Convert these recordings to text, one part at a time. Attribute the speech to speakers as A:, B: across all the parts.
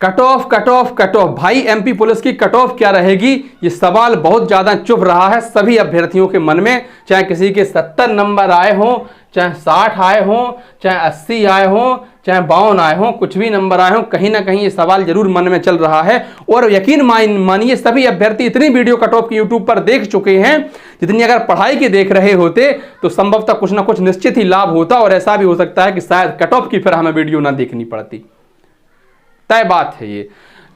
A: Cut off cut off cut off भाई, MP police की cut off क्या रहेगी, ये सवाल बहुत ज्यादा चुभ रहा है सभी अभ्यर्थियों के मन में। चाहे किसी के 70 नंबर आए हों, चाहे 60 आए हों, चाहे 80 आए हों, चाहे 52 आए हों, कुछ भी नंबर आए हों, कहीं ना कहीं ये सवाल जरूर मन में चल रहा है। और यकीन मानिए सभी अभ्यर्थी इतनी वीडियो कट ऑफ की यूट्यूब पर देख चुके हैं, जितनी अगर पढ़ाई की देख रहे होते तो संभवतः कुछ ना कुछ निश्चित ही लाभ होता, और ऐसा भी हो सकता है कि शायद कट ऑफ की फिर हमें वीडियो ना देखनी पड़ती। तय बात है ये।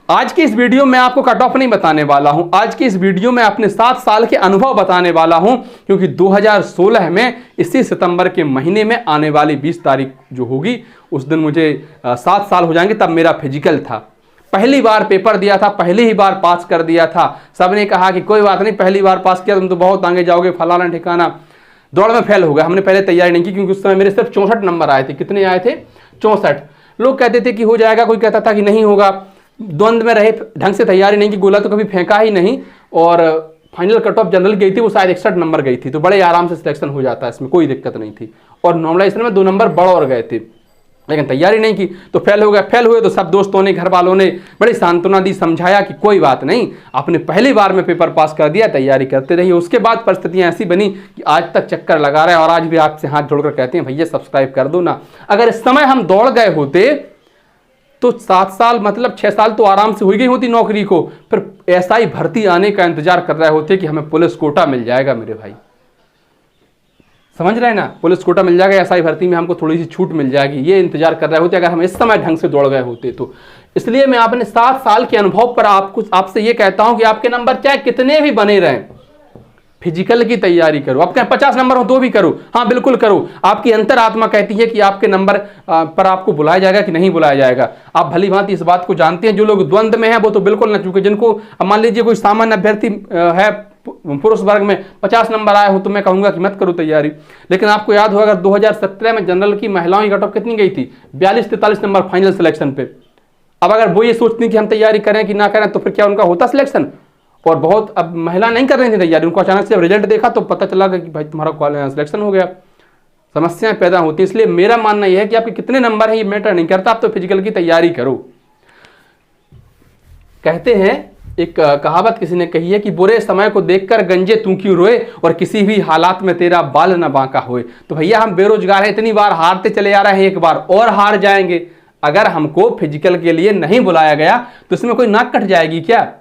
A: आज की इस वीडियो में आपको कट ऑफ नहीं बताने वाला हूं, आज की इस वीडियो में अपने 7 साल के अनुभव बताने वाला हूं, क्योंकि 2016 में इसी सितंबर के महीने में आने वाली 20 तारीख जो होगी उस दिन मुझे 7 साल हो जाएंगे। तब मेरा फिजिकल था, पहली बार पेपर दिया था, पहली ही बार पास कर दिया था। सबने कहा कि कोई बात नहीं, पहली बार पास किया तुम तो बहुत आगे जाओगे, फलाना ठिकाना। दौड़ में फेल हो गया, हमने पहले तैयारी नहीं की, क्योंकि उस समय मेरे सिर्फ 64 नंबर आए थे। कितने आए थे? 64। लोग कहते थे कि हो जाएगा, कोई कहता था कि नहीं होगा। द्वंद्व में रहे, ढंग से तैयारी नहीं की, गोला तो कभी फेंका ही नहीं। और फाइनल कट ऑफ जनरल गई थी, वो शायद 61 नंबर गई थी, तो बड़े आराम से सिलेक्शन हो जाता है, इसमें कोई दिक्कत नहीं थी। और नॉर्मलाइजेशन में 2 नंबर बढ़ और गए थे, लेकिन तैयारी नहीं की तो फेल हो गए। फेल हुए तो सब दोस्तों ने, घर वालों ने बड़ी सांत्वना दी, समझाया कि कोई बात नहीं, आपने पहली बार में पेपर पास कर दिया, तैयारी करते रहिए। उसके बाद परिस्थितियां ऐसी बनी कि आज तक चक्कर लगा रहे हैं, और आज भी आपसे हाथ जोड़कर कहते हैं भैया सब्सक्राइब कर दो ना। अगर इस समय हम दौड़ गए होते तो 7 साल मतलब 6 साल तो आराम से हो गई होती नौकरी को, फिर ऐसा ही भर्ती आने का इंतजार कर रहे होते कि हमें पुलिस कोटा मिल जाएगा। मेरे भाई समझ रहे हैं ना, पुलिस कोटा मिल जाएगा, एसआई भर्ती में हमको थोड़ी सी छूट मिल जाएगी, ये इंतजार कर रहे होते अगर हम इस समय ढंग से दौड़ गए होते तो। इसलिए मैं अपने 7 साल के अनुभव पर आपसे ये कहता हूं कि आपके नंबर चाहे कितने भी बने रहें, फिजिकल की तैयारी करो। आपके 50 नंबर हो तो भी करो, हाँ बिल्कुल करो। आपकी अंतरात्मा कहती है कि आपके नंबर पर आपको बुलाया जाएगा कि नहीं बुलाया जाएगा। आप भली भांति इस बात को जानते हैं। जो लोग द्वंद्व में हैं वो तो बिल्कुल ना चूके। जिनको मान लीजिए कोई सामान्य अभ्यर्थी है, पुरुष वर्ग में 50 नंबर आए हो, तो मैं कहूंगा कि मत करो तैयारी। लेकिन आपको याद होगा 2017 में जनरल की महिलाओं की कट ऑफ कितनी गई थी? 42-43 नंबर फाइनल सिलेक्शन पे। अब अगर वो ये सोचती कि हम तैयारी करें कि ना करें, तो फिर क्या उनका होता सिलेक्शन? और बहुत अब महिला नहीं कर रही थी तैयारी, उनको अचानक से रिजल्ट देखा तो पता चला कि भाई तुम्हारा सिलेक्शन हो गया। समस्याएं पैदा होती हैं। इसलिए मेरा मानना यह है कि आपके कितने नंबर हैं ये मैटर नहीं करता, आप तो फिजिकल की तैयारी करो। कहते हैं, एक कहावत किसी ने कही है कि बुरे समय को देखकर गंजे तू क्यों रोए, और किसी भी हालात में तेरा बाल न बांका होए। तो भैया हम बेरोजगार हैं, इतनी बार हारते चले आ रहे हैं, एक बार और हार जाएंगे। अगर हमको फिजिकल के लिए नहीं बुलाया गया तो इसमें कोई नाक कट जाएगी क्या?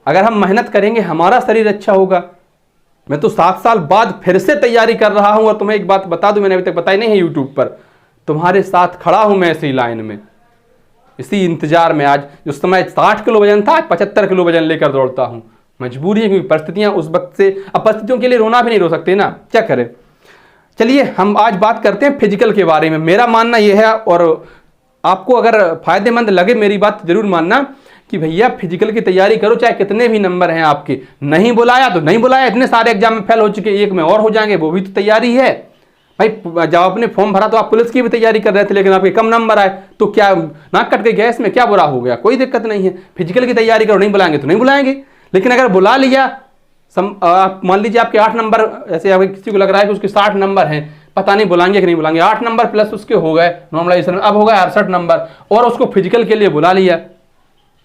A: अगर हम मेहनत करेंगे हमारा शरीर अच्छा होगा। मैं तो 7 साल बाद फिर से तैयारी कर रहा हूं, और तुम्हें एक बात बता दूं, मैंने अभी तक बताई नहीं है यूट्यूब पर, तुम्हारे साथ खड़ा हूं मैं इसी लाइन में, इसी इंतजार में। आज उस समय 60 किलो वजन था, आज 75 किलो वजन लेकर दौड़ता हूं। मजबूरी है, क्योंकि परिस्थितियां उस वक्त से, अब परिस्थितियों के लिए रोना भी नहीं रो सकते ना, क्या करें। चलिए हम आज बात करते हैं फिजिकल के बारे में। मेरा मानना यह है, और आपको अगर फायदेमंद लगे मेरी बात जरूर मानना, कि भैया फिजिकल की तैयारी करो, चाहे कितने भी नंबर हैं आपके। नहीं बुलाया तो नहीं बुलाया, इतने सारे एग्जाम में फेल हो चुके, एक में और हो जाएंगे, वो भी तो तैयारी है भाई। जब आपने फॉर्म भरा तो आप पुलिस की भी तैयारी कर रहे थे, लेकिन आपके कम नंबर आए तो क्या नाक कट के गया? इसमें क्या बुरा हो गया? कोई दिक्कत नहीं है, फिजिकल की तैयारी करो। नहीं बुलाएंगे तो नहीं बुलाएंगे, लेकिन अगर बुला लिया, आप मान लीजिए आपके 8 नंबर, ऐसे अगर किसी को लग रहा है कि उसके 60 नंबर हैं, पता नहीं बुलाएंगे कि नहीं बुलाएंगे, 8 नंबर प्लस उसके हो गए नॉर्मलाइजेशन में, अब हो गए 68 नंबर, और उसको फिजिकल के लिए बुला लिया।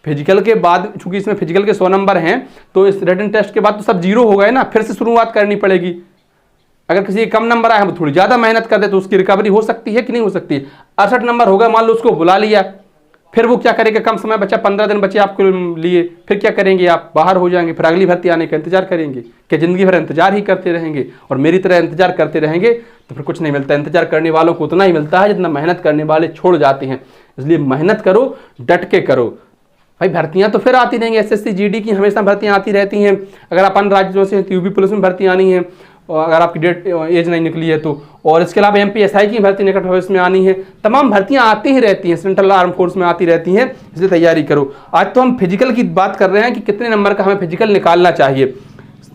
A: फिजिकल के बाद, चूंकि इसमें फिजिकल के 100 नंबर हैं, तो इस रिटन टेस्ट के बाद तो सब जीरो हो गए ना, फिर से शुरुआत करनी पड़ेगी। अगर किसी के कम नंबर आए, हम थोड़ी ज्यादा मेहनत कर दे तो उसकी रिकवरी हो सकती है कि नहीं हो सकती। 68 नंबर हो गए, मान लो उसको बुला लिया, फिर वो क्या करेगा? कम समय बचा, 15 दिन बचे आपके लिए, फिर क्या करेंगे? आप बाहर हो जाएंगे, फिर अगली भर्ती आने का इंतजार करेंगे। क्या जिंदगी भर इंतजार ही करते रहेंगे और मेरी तरह इंतजार करते रहेंगे तो फिर कुछ नहीं मिलता। इंतजार करने वालों को उतना ही मिलता है जितना मेहनत करने वाले छोड़ जाते हैं। इसलिए मेहनत करो, डट के करो भाई। भर्तियां तो फिर आती रहेंगी, एसएससी जीडी की हमेशा भर्तियां आती रहती हैं। अगर अपन राज्यों से यूपी पुलिस में भर्ती आनी है, अगर आपकी डेट एज नहीं निकली है तो, और इसके अलावा एमपीएसआई की भर्ती निकट भविष्य में आनी है। तमाम भर्तियां आती ही रहती हैं, सेंट्रल आर्म फोर्स में आती रहती हैं, इसलिए तैयारी करो। आज तो हम फिजिकल की बात कर रहे हैं कि कितने नंबर का हमें फिजिकल निकालना चाहिए।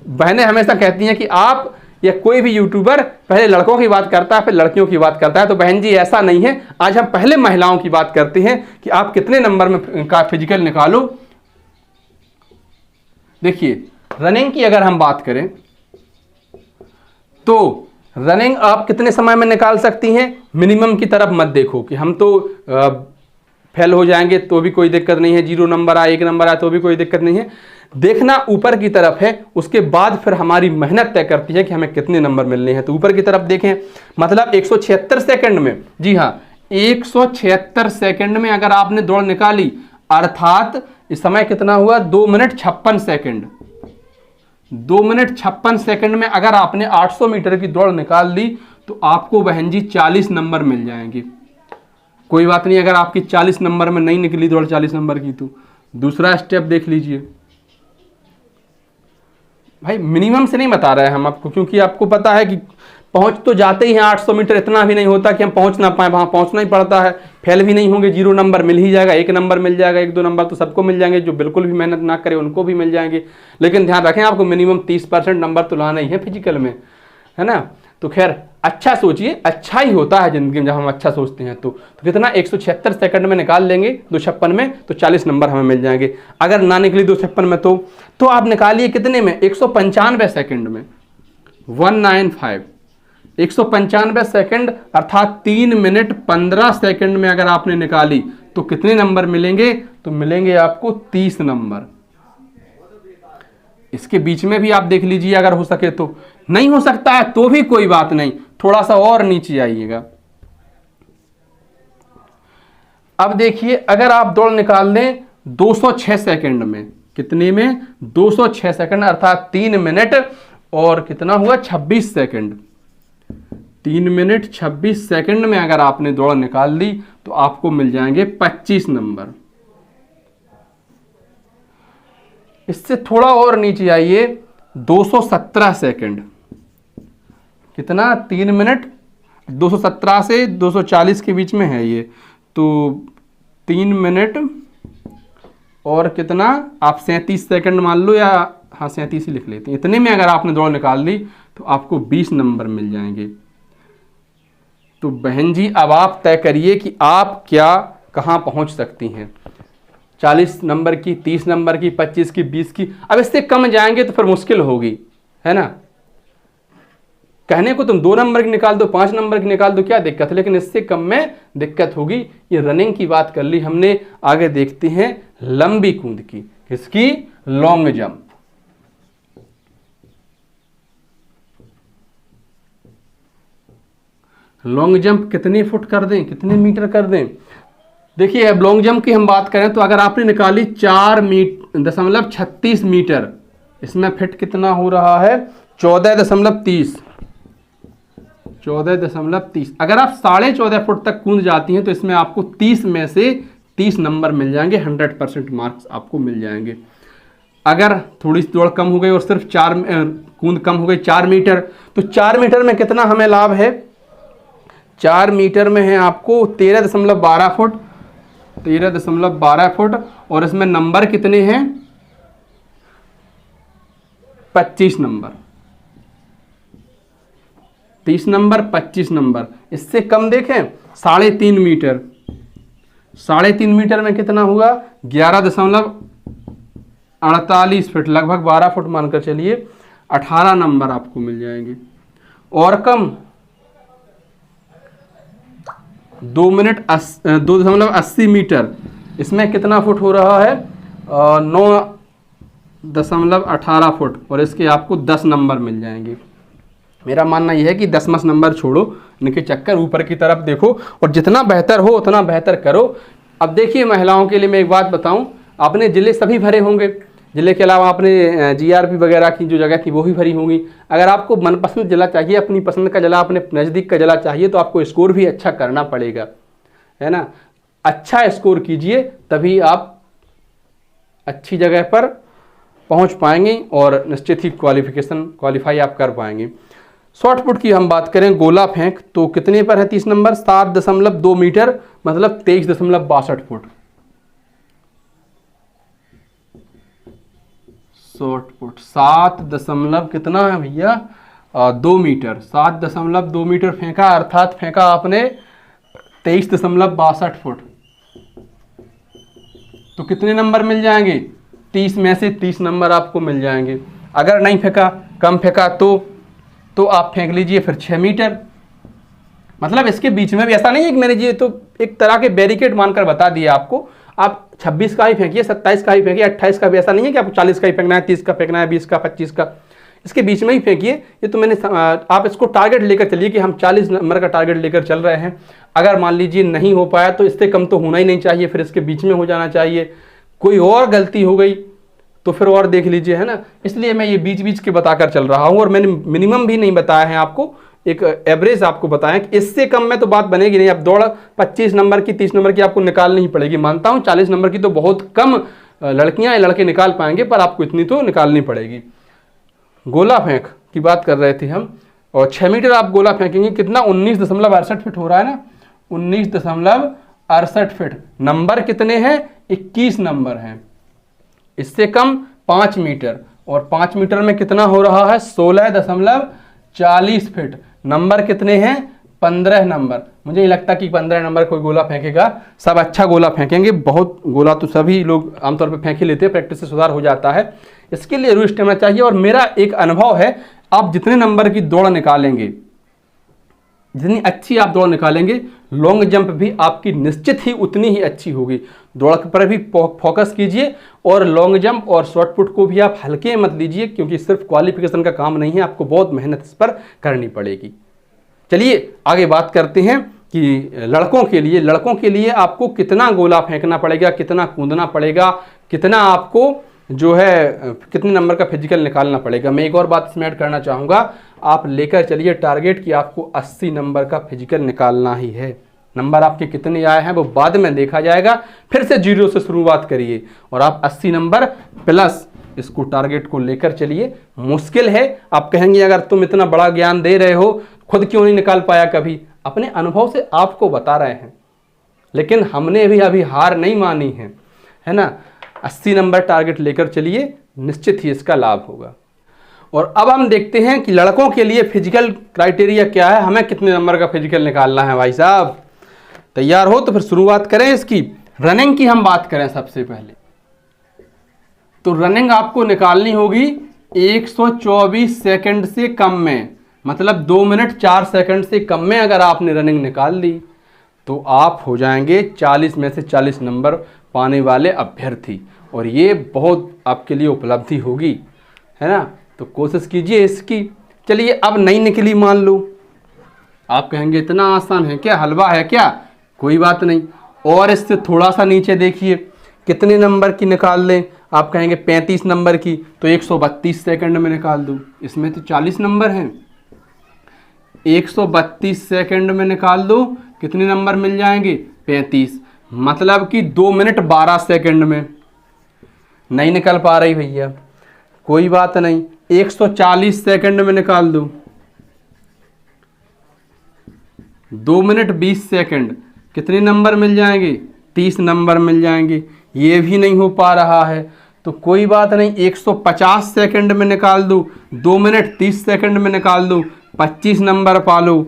A: बहनें हमेशा कहती हैं कि आप या कोई भी यूट्यूबर पहले लड़कों की बात करता है फिर लड़कियों की बात करता है, तो बहन जी ऐसा नहीं है। आज हम पहले महिलाओं की बात करते हैं कि आप कितने नंबर में का फिजिकल निकालो। देखिए रनिंग की अगर हम बात करें तो रनिंग आप कितने समय में निकाल सकती हैं? मिनिमम की तरफ मत देखो कि हम तो फेल हो जाएंगे तो भी कोई दिक्कत नहीं है, 0 नंबर आए 1 नंबर आए तो भी कोई दिक्कत नहीं है। देखना ऊपर की तरफ है, उसके बाद फिर हमारी मेहनत तय करती है कि हमें कितने नंबर मिलने हैं। तो ऊपर की तरफ देखें, मतलब 176 सेकंड में, जी हाँ 176 सेकंड में अगर आपने दौड़ निकाली, अर्थात इस समय कितना हुआ 2 मिनट 56 सेकंड। 2 मिनट 56 सेकंड में अगर आपने 800 मीटर की दौड़ निकाल ली तो आपको बहन जी 40 नंबर मिल जाएंगे। कोई बात नहीं, अगर आपकी 40 नंबर में नहीं निकली दौड़ 40 नंबर की, तो दूसरा स्टेप देख लीजिए। भाई मिनिमम से नहीं बता रहे हैं हम आपको, क्योंकि आपको पता है कि पहुंच तो जाते ही हैं 800 मीटर, इतना भी नहीं होता कि हम पहुंच ना पाए, वहां पहुंचना ही पड़ता है। फेल भी नहीं होंगे, 0 नंबर मिल ही जाएगा, 1 नंबर मिल जाएगा, 1-2 नंबर तो सबको मिल जाएंगे, जो बिल्कुल भी मेहनत ना करे उनको भी मिल जाएंगे। लेकिन ध्यान रखें आपको मिनिमम 30% नंबर तो लाना ही है फिजिकल में, है ना। तो खैर अच्छा सोचिए, अच्छा ही होता है जिंदगी में जब हम अच्छा सोचते हैं। तो कितना 176 सेकंड में निकाल लेंगे 256 में, तो 40 नंबर हमें मिल जाएंगे। अगर ना निकली 256 में तो आप निकालिए कितने में, 195 सेकंड में, 195 195 सेकंड अर्थात 3 मिनट 15 सेकंड में अगर आपने निकाली तो कितने नंबर मिलेंगे, तो मिलेंगे आपको 30 नंबर। इसके बीच में भी आप देख लीजिए अगर हो सके तो, नहीं हो सकता है तो भी कोई बात नहीं, थोड़ा सा और नीचे आइएगा। अब देखिए अगर आप दौड़ निकाल लें 206 सेकंड में, कितने में 206 सेकंड अर्थात 3 मिनट और कितना हुआ 26 सेकंड। 3 मिनट 26 सेकंड में अगर आपने दौड़ निकाल ली तो आपको मिल जाएंगे 25 नंबर। इससे थोड़ा और नीचे आइए, 217 सेकंड, कितना 3 मिनट 217 से 240 के बीच में है ये, तो 3 मिनट और कितना आप 37 सेकंड मान लो, या हाँ 37 ही लिख लेते हैं। इतने में अगर आपने दौड़ निकाल ली तो आपको 20 नंबर मिल जाएंगे। तो बहन जी अब आप तय करिए कि आप क्या कहाँ पहुँच सकती हैं, 40 नंबर की, 30 नंबर की, 25 की, 20 की। अब इससे कम जाएंगे तो फिर मुश्किल होगी, है ना। कहने को तुम 2 नंबर की निकाल दो, 5 नंबर की निकाल दो, क्या दिक्कत है, लेकिन इससे कम में दिक्कत होगी। ये रनिंग की बात कर ली हमने, आगे देखते हैं लंबी कूद की। किसकी, लॉन्ग जंप। लॉन्ग जंप कितने फुट कर दें, कितने मीटर कर दें। देखिए अब लॉन्ग जंप की हम बात करें तो अगर आपने निकाली 4.36 मीटर, इसमें फिट कितना हो रहा है 14.30। अगर आप 14.5 फुट तक कूद जाती हैं तो इसमें आपको 30 में से 30 नंबर मिल जाएंगे, 100% मार्क्स आपको मिल जाएंगे। अगर थोड़ी सी दौड़ कम हो गई और सिर्फ कूद कम हो गई 4 मीटर, तो 4 मीटर में कितना हमें लाभ है, 4 मीटर में है आपको 13.12 फुट, 13.12 फुट, और इसमें नंबर कितने हैं 25 नंबर, 30 नंबर 25 नंबर। इससे कम देखें 3.5 मीटर, 3.5 मीटर में कितना हुआ 11.48 फुट, लगभग 12 फुट मानकर चलिए, 18 नंबर आपको मिल जाएंगे। और कम 2.80 मीटर, इसमें कितना फुट हो रहा है 9.18 फुट, और इसके आपको 10 नंबर मिल जाएंगे। मेरा मानना यह है कि 10 नंबर छोड़ो, इनके चक्कर ऊपर की तरफ देखो और जितना बेहतर हो उतना बेहतर करो। अब देखिए महिलाओं के लिए मैं एक बात बताऊं, आपने जिले सभी भरे होंगे, जिले के अलावा आपने जीआरपी वगैरह की जो जगह थी वो भी भरी होंगी। अगर आपको मनपसंद जिला चाहिए, अपनी पसंद का जिला, अपने नज़दीक का जिला चाहिए, तो आपको स्कोर भी अच्छा करना पड़ेगा, है ना। अच्छा स्कोर कीजिए तभी आप अच्छी जगह पर पहुंच पाएंगे और निश्चित ही क्वालिफाई आप कर पाएंगे। शॉर्ट पुट की हम बात करें, गोला फेंक, तो कितने पर है 30 नंबर 7.2 मीटर, मतलब 23.62 फुट। शॉर्ट पुट 7 कितना है भैया 2 मीटर, 7.2 मीटर फेंका, अर्थात फेंका आपने 23.62 फुट। तो कितने नंबर मिल जाएंगे, 30 में से 30 नंबर आपको मिल जाएंगे। अगर नहीं फेंका, कम फेंका, तो आप फेंक लीजिए फिर 6 मीटर। मतलब इसके बीच में भी ऐसा नहीं है कि मेरे जी तो एक तरह के बैरिकेड मानकर बता दिया आपको। आप 26 का ही फेंकिए, 27 का ही फेंकिए, 28 का भी, ऐसा नहीं है कि आपको 40 का ही फेंकना है, 30 का फेंकना है, 20 का, 25 का, इसके बीच में ही फेंकिए। ये तो मैंने आप इसको टारगेट लेकर चलिए कि हम 40 नंबर का टारगेट लेकर चल रहे हैं। अगर मान लीजिए नहीं हो पाया तो इससे कम तो होना ही नहीं चाहिए, फिर इसके बीच में हो जाना चाहिए। कोई और गलती हो गई तो फिर और देख लीजिए, है ना। इसलिए मैं ये बीच बीच के बताकर चल रहा हूँ, और मैंने मिनिमम भी नहीं बताया है आपको, एक एवरेज आपको बताएं कि इससे कम में तो बात बनेगी नहीं। अब दौड़ 25 नंबर की, 30 नंबर की आपको निकालनी ही पड़ेगी। मानता हूँ 40 नंबर की तो बहुत कम लड़कियां या लड़के निकाल पाएंगे, पर आपको इतनी तो निकालनी पड़ेगी। गोला फेंक की बात कर रहे थे हम, और 6 मीटर आप गोला फेंकेंगे, कितना 19.68 फीट हो रहा है ना, 19.68 फीट। नंबर कितने हैं? 21 नंबर हैं। इससे कम 5 मीटर, और 5 मीटर में कितना हो रहा है? 16.40 फीट। नंबर कितने हैं? 15 नंबर। मुझे नहीं लगता कि 15 नंबर कोई गोला फेंकेगा, सब अच्छा गोला फेंकेंगे। बहुत गोला तो सभी लोग आमतौर पर फेंक ही लेते हैं, प्रैक्टिस से सुधार हो जाता है। इसके लिए रूल स्टेमिना चाहिए, और मेरा एक अनुभव है, आप जितने नंबर की दौड़ निकालेंगे, जितनी अच्छी आप दौड़ निकालेंगे, लॉन्ग जंप भी आपकी निश्चित ही उतनी ही अच्छी होगी। दौड़ पर भी फोकस कीजिए, और लॉन्ग जंप और शॉर्ट पुट को भी आप हल्के मत लीजिए, क्योंकि सिर्फ क्वालिफिकेशन का काम नहीं है, आपको बहुत मेहनत इस पर करनी पड़ेगी। चलिए आगे बात करते हैं कि लड़कों के लिए आपको कितना गोला फेंकना पड़ेगा, कितना कूदना पड़ेगा, कितना आपको जो है कितने नंबर का फिजिकल निकालना पड़ेगा। मैं एक और बात इसमें ऐड करना चाहूँगा, आप लेकर चलिए टारगेट कि आपको 80 नंबर का फिजिकल निकालना ही है। नंबर आपके कितने आए हैं वो बाद में देखा जाएगा, फिर से 0 से शुरुआत करिए, और आप 80 नंबर प्लस इसको टारगेट को लेकर चलिए। मुश्किल है, आप कहेंगे अगर तुम इतना बड़ा ज्ञान दे रहे हो, खुद क्यों नहीं निकाल पाया कभी? अपने अनुभव से आपको बता रहे हैं, लेकिन हमने भी अभी हार नहीं मानी है ना। 80 नंबर टारगेट लेकर चलिए, निश्चित ही इसका लाभ होगा। और अब हम देखते हैं कि लड़कों के लिए फिजिकल क्राइटेरिया क्या है, हमें कितने नंबर का फिजिकल निकालना है। भाई साहब तैयार हो तो फिर शुरुआत करें इसकी। रनिंग की हम बात करें सबसे पहले, तो रनिंग आपको निकालनी होगी 124 सेकंड से कम में, मतलब 2 मिनट 4 सेकंड से कम में अगर आपने रनिंग निकाल ली तो आप हो जाएंगे 40 में से 40 नंबर पाने वाले अभ्यर्थी, और ये बहुत आपके लिए उपलब्धि होगी, है ना। तो कोशिश कीजिए इसकी। चलिए अब नहीं निकली मान लो, आप कहेंगे इतना आसान है क्या, हलवा है क्या? कोई बात नहीं, और इससे थोड़ा सा नीचे देखिए कितने नंबर की निकाल लें। आप कहेंगे 35 नंबर की, तो 132 सेकंड में निकाल दूँ। इसमें तो 40 नंबर हैं, 132 सेकंड में निकाल दो, कितने नंबर मिल जाएंगे? 35, मतलब कि 2 मिनट 12 सेकंड में। नहीं निकल पा रही भैया, कोई बात नहीं, 140 सेकंड में निकाल दो, 2 मिनट 20 सेकंड, कितने नंबर मिल जाएंगे? 30 नंबर मिल जाएंगे। ये भी नहीं हो पा रहा है तो कोई बात नहीं, 150 सेकंड में निकाल दो, 2 मिनट 30 सेकंड में निकाल दो, 25 नंबर पालो।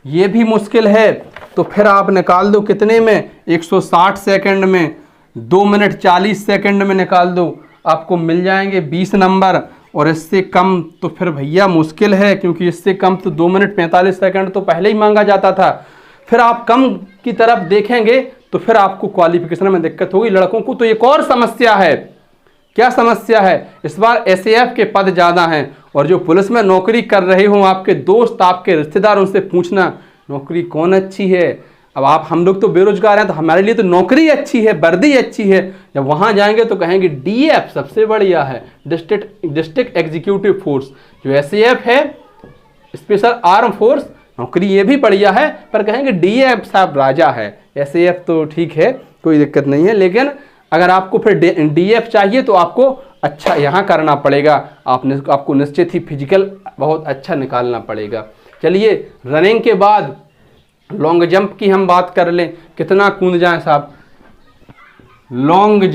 A: ये भी मुश्किल है तो फिर आप निकाल दो कितने में? 160 सेकंड में, 2 मिनट 40 सेकंड में निकाल दो, आपको मिल जाएंगे 20 नंबर। और इससे कम तो फिर भैया मुश्किल है, क्योंकि इससे कम तो 2 मिनट 45 सेकंड तो पहले ही मांगा जाता था। फिर आप कम की तरफ देखेंगे तो फिर आपको क्वालिफिकेशन में दिक्कत होगी। लड़कों को तो एक और समस्या है। क्या समस्या है? इस बार एसएएफ के पद ज़्यादा हैं, और जो पुलिस में नौकरी कर रहे हों आपके दोस्त, आपके रिश्तेदार, उनसे पूछना नौकरी कौन अच्छी है। अब हम लोग तो बेरोजगार हैं, तो हमारे लिए तो नौकरी अच्छी है, वर्दी अच्छी है। जब वहाँ जाएंगे तो कहेंगे डीएफ सबसे बढ़िया है, डिस्ट्रिक्ट एग्जीक्यूटिव फोर्स। जो एसएएफ है, स्पेशल आर्म फोर्स, नौकरी ये भी बढ़िया है, पर कहेंगे डीएफ साहब राजा है। एसएएफ तो ठीक है, कोई दिक्कत नहीं है, लेकिन अगर आपको फिर डीएफ चाहिए तो आपको अच्छा यहाँ करना पड़ेगा। आपको निश्चित ही फिजिकल बहुत अच्छा निकालना पड़ेगा। चलिए रनिंग के बाद लॉन्ग जंप की हम बात कर लें, कितना कूद जाए साहब? लॉन्ग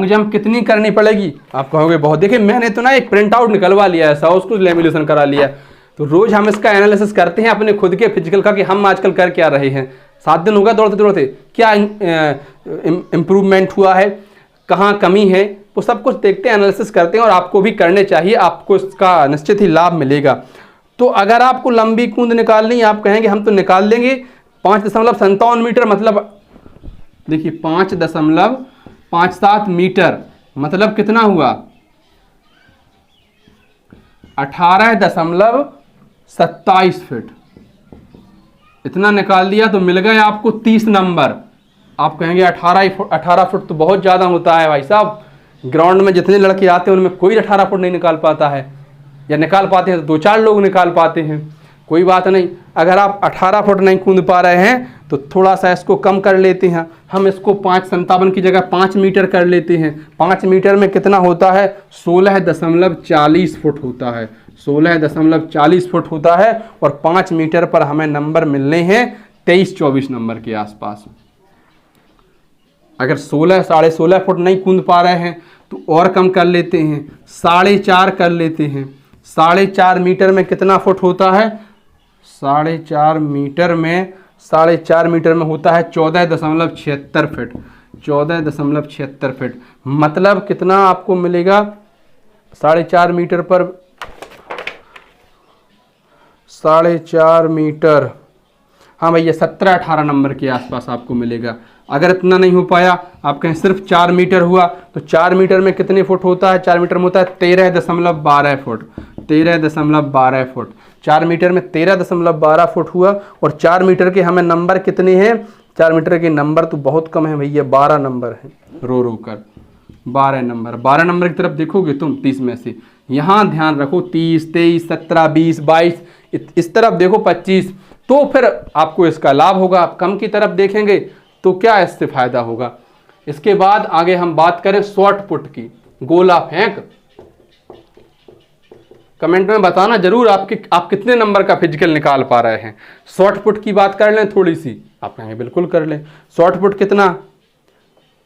A: जंप कितनी करनी पड़ेगी? आप कहोगे बहुत। देखिए मैंने तो ना एक प्रिंट आउट निकलवा लिया है, उसको लेमिनेशन करा लिया, तो रोज हम इसका एनालिसिस करते हैं अपने खुद के फिजिकल का कि हम आजकल कर क्या रहे हैं। 7 दिन हो गया दौड़ते दौड़ते, क्या इम्प्रूवमेंट हुआ है, कहाँ कमी है, वो सब कुछ देखते हैं, एनालिसिस करते हैं, और आपको भी करने चाहिए, आपको इसका निश्चित ही लाभ मिलेगा। तो अगर आपको लंबी कूद निकालनी, आप कहेंगे हम तो निकाल लेंगे 5.57 मीटर, मतलब देखिए 5.57 मीटर मतलब कितना हुआ 18.27 फीट। इतना निकाल दिया तो मिल गए आपको 30 नंबर। आप कहेंगे 18 फुट तो बहुत ज़्यादा होता है भाई साहब, ग्राउंड में जितने लड़के आते हैं उनमें कोई 18 फुट नहीं निकाल पाता है, या निकाल पाते हैं तो 2-4 लोग निकाल पाते हैं। कोई बात नहीं, अगर आप 18 फुट नहीं कूद पा रहे हैं तो थोड़ा सा इसको कम कर लेते हैं, हम इसको 5.57 की जगह 5 मीटर कर लेते हैं। 5 मीटर में कितना होता है 16.40 फुट होता है, 16.40 फुट होता है। और 5 मीटर पर हमें नंबर मिलने हैं 23-24 नंबर के आसपास। अगर 16-16.5 फुट नहीं कूद पा रहे हैं तो और कम कर लेते हैं, 4.5 कर लेते हैं। 4.5 मीटर में कितना फुट होता है 4.5 मीटर में होता है 14.76 फीट, 14.76 फीट। मतलब कितना आपको मिलेगा 4.5 मीटर पर 4.5 मीटर, हाँ भैया 17-18 नंबर के आसपास आपको मिलेगा। अगर इतना नहीं हो पाया, आप कहें सिर्फ 4 मीटर हुआ, तो 4 मीटर में कितने फुट होता है 4 मीटर में होता है 13.12 फुट, 13.12 फुट। 4 मीटर में 13.12 फुट हुआ। और 4 मीटर के हमें नंबर कितने हैं 4 मीटर के नंबर तो बहुत कम है भैया, 12 नंबर है। रो रो कर 12 नंबर की तरफ देखोगे तुम 30 में से, यहाँ ध्यान रखो 30, 23, 17, 20, 22, इस तरफ देखो 25, तो फिर आपको इसका लाभ होगा। आप कम की तरफ देखेंगे तो क्या इससे फायदा होगा। इसके बाद आगे हम बात करें शॉर्ट पुट की, गोला फेंक। कमेंट में बताना जरूर आप कितने नंबर का फिजिकल निकाल पा रहे हैं। शॉर्ट पुट की बात कर लें थोड़ी सी, आप कहेंगे बिल्कुल कर लें। शॉर्ट पुट कितना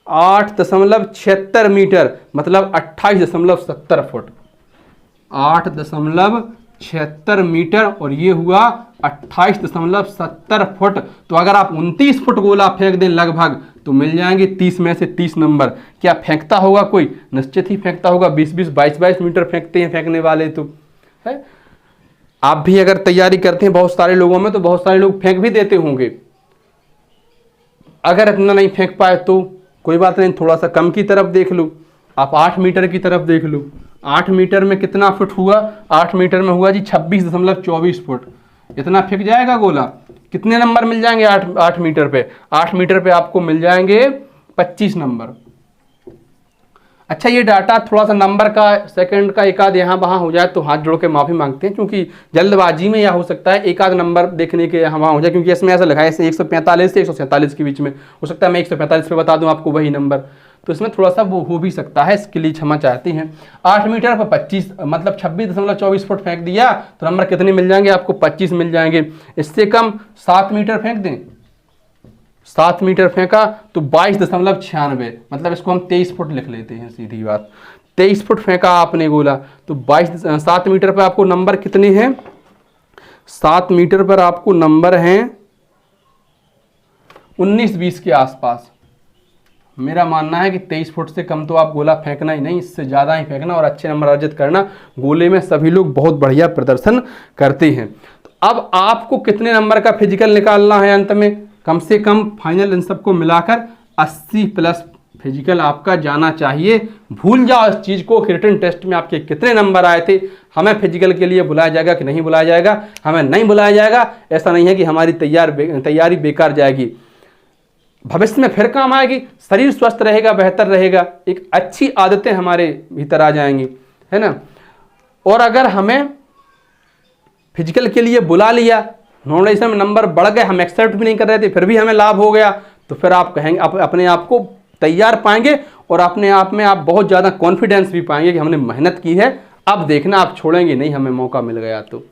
A: 8.76 मीटर मतलब 28.70 फुट, 8.76 मीटर और ये हुआ 28.70 फुट। तो अगर आप 29 फुट गोला फेंक दें लगभग तो मिल जाएंगे 30 में से 30 नंबर। क्या फेंकता होगा कोई, निश्चित ही फेंकता होगा। 20-20, 22-22 मीटर फेंकते हैं फेंकने वाले तो है। आप भी अगर तैयारी करते हैं बहुत सारे लोगों में तो बहुत सारे लोग फेंक भी देते होंगे। अगर इतना नहीं फेंक पाए तो कोई बात नहीं, थोड़ा सा कम की तरफ देख लो, आप 8 मीटर की तरफ देख लो। 8 मीटर में कितना फुट हुआ 8 मीटर में हुआ जी 26.24 फुट। इतना फेंक जाएगा गोला, कितने नंबर मिल जाएंगे 8 मीटर पे 8 मीटर पे आपको मिल जाएंगे 25 नंबर। अच्छा, ये डाटा थोड़ा सा नंबर का सेकंड का एक आध यहाँ वहाँ हो जाए तो हाथ जोड़ के माफ़ी मांगते हैं, क्योंकि जल्दबाजी में यह हो सकता है एक आध नंबर देखने के यहाँ वहाँ हो जाए, क्योंकि इसमें ऐसा लिखा है 145 से 147 के बीच में, हो सकता है मैं 145 पे बता दूँ आपको वही नंबर, तो इसमें थोड़ा सा वो हो भी सकता है, इसके लिए क्षमा चाहते हैं। 8 मीटर पर 25 मतलब 26.24 फुट फेंक दिया तो नंबर कितने मिल जाएंगे आपको 25 मिल जाएंगे। इससे कम 7 मीटर फेंक दें, 7 मीटर फेंका तो 22.96 मतलब इसको हम 23 फुट लिख लेते हैं, सीधी बात। 23 फुट फेंका आपने गोला तो 7 मीटर पर आपको नंबर कितने हैं 7 मीटर पर आपको नंबर हैं 19-20 के आसपास। मेरा मानना है कि 23 फुट से कम तो आप गोला फेंकना ही नहीं, इससे ज़्यादा ही फेंकना और अच्छे नंबर अर्जित करना। गोले में सभी लोग बहुत बढ़िया प्रदर्शन करते हैं। तो अब आपको कितने नंबर का फिजिकल निकालना है अंत में, कम से कम फाइनल इन सबको मिलाकर 80 प्लस फिजिकल आपका जाना चाहिए। भूल जाओ इस चीज़ को कि रिटन टेस्ट में आपके कितने नंबर आए थे। हमें फिजिकल के लिए बुलाया जाएगा कि नहीं बुलाया जाएगा, हमें नहीं बुलाया जाएगा ऐसा नहीं है कि हमारी तैयारी बेकार जाएगी, भविष्य में फिर काम आएगी। शरीर स्वस्थ रहेगा, बेहतर रहेगा, एक अच्छी आदतें हमारे भीतर आ जाएंगी, है ना। और अगर हमें फिजिकल के लिए बुला लिया, नॉर्मलाइजेशन में नंबर बढ़ गए, हम एक्सेप्ट भी नहीं कर रहे थे फिर भी हमें लाभ हो गया, तो फिर आप कहेंगे अपने आप को तैयार पाएंगे और अपने आप में आप बहुत ज़्यादा कॉन्फिडेंस भी पाएंगे कि हमने मेहनत की है। अब देखना आप छोड़ेंगे नहीं, हमें मौका मिल गया तो,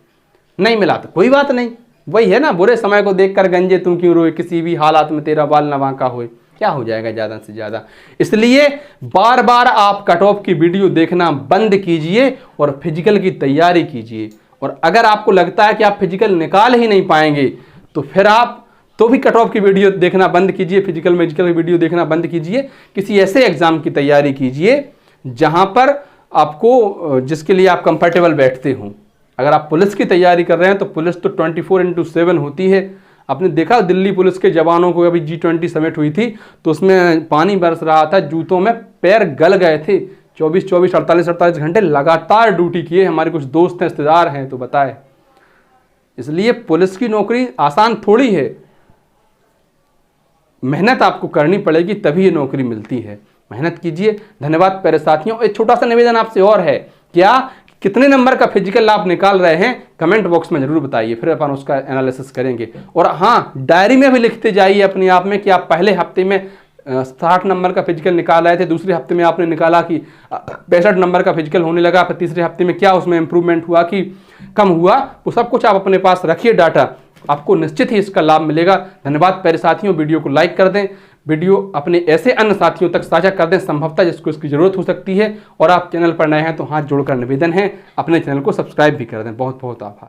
A: नहीं मिला तो कोई बात नहीं। वही है ना, बुरे समय को देखकर गंजे तुम क्यों रोए, किसी भी हालात में तेरा बाल न बांका होए, क्या हो जाएगा ज़्यादा से ज़्यादा। इसलिए बार बार आप कट ऑफ की वीडियो देखना बंद कीजिए और फिजिकल की तैयारी कीजिए। और अगर आपको लगता है कि आप फिजिकल निकाल ही नहीं पाएंगे तो फिर आप तो भी कट ऑफ की वीडियो देखना बंद कीजिए, फिजिकल मेडिकल की वीडियो देखना बंद कीजिए। किसी ऐसे एग्जाम की तैयारी कीजिए जहां पर आपको जिसके लिए आप कंफर्टेबल बैठते हों, अगर आप पुलिस की तैयारी कर रहे हैं तो पुलिस तो 24/7 होती है। आपने देखा दिल्ली पुलिस के जवानों को, अभी G20 समिट हुई थी तो उसमें पानी बरस रहा था, जूतों में पैर गल गए थे। 24-24, 48-48 घंटे लगातार ड्यूटी किए। हमारे कुछ दोस्त हैं, रिश्तेदार हैं, तो बताए। इसलिए पुलिस की नौकरी आसान थोड़ी है, मेहनत आपको करनी पड़ेगी तभी ये नौकरी मिलती है। मेहनत कीजिए। धन्यवाद प्यारे साथियों। एक छोटा सा निवेदन आपसे और है, क्या कितने नंबर का फिजिकल आप निकाल रहे हैं कमेंट बॉक्स में जरूर बताइए, फिर अपन उसका एनालिसिस करेंगे। और हाँ, डायरी में भी लिखते जाइए अपने आप में कि आप पहले हफ्ते में 60 नंबर का फिजिकल निकाल रहे थे, दूसरे हफ्ते में आपने निकाला कि 65 नंबर का फिजिकल होने लगा, फिर तीसरे हफ्ते में क्या उसमें इंप्रूवमेंट हुआ कि कम हुआ, वो सब कुछ आप अपने पास रखिए डाटा, आपको निश्चित ही इसका लाभ मिलेगा। धन्यवाद प्यारे साथियों। वीडियो को लाइक कर दें, वीडियो अपने ऐसे अन्य साथियों तक साझा कर दें संभवतः जिसको इसकी जरूरत हो सकती है। और आप चैनल पर नए हैं तो हाथ जोड़कर निवेदन है अपने चैनल को सब्सक्राइब भी कर दें। बहुत बहुत आभार।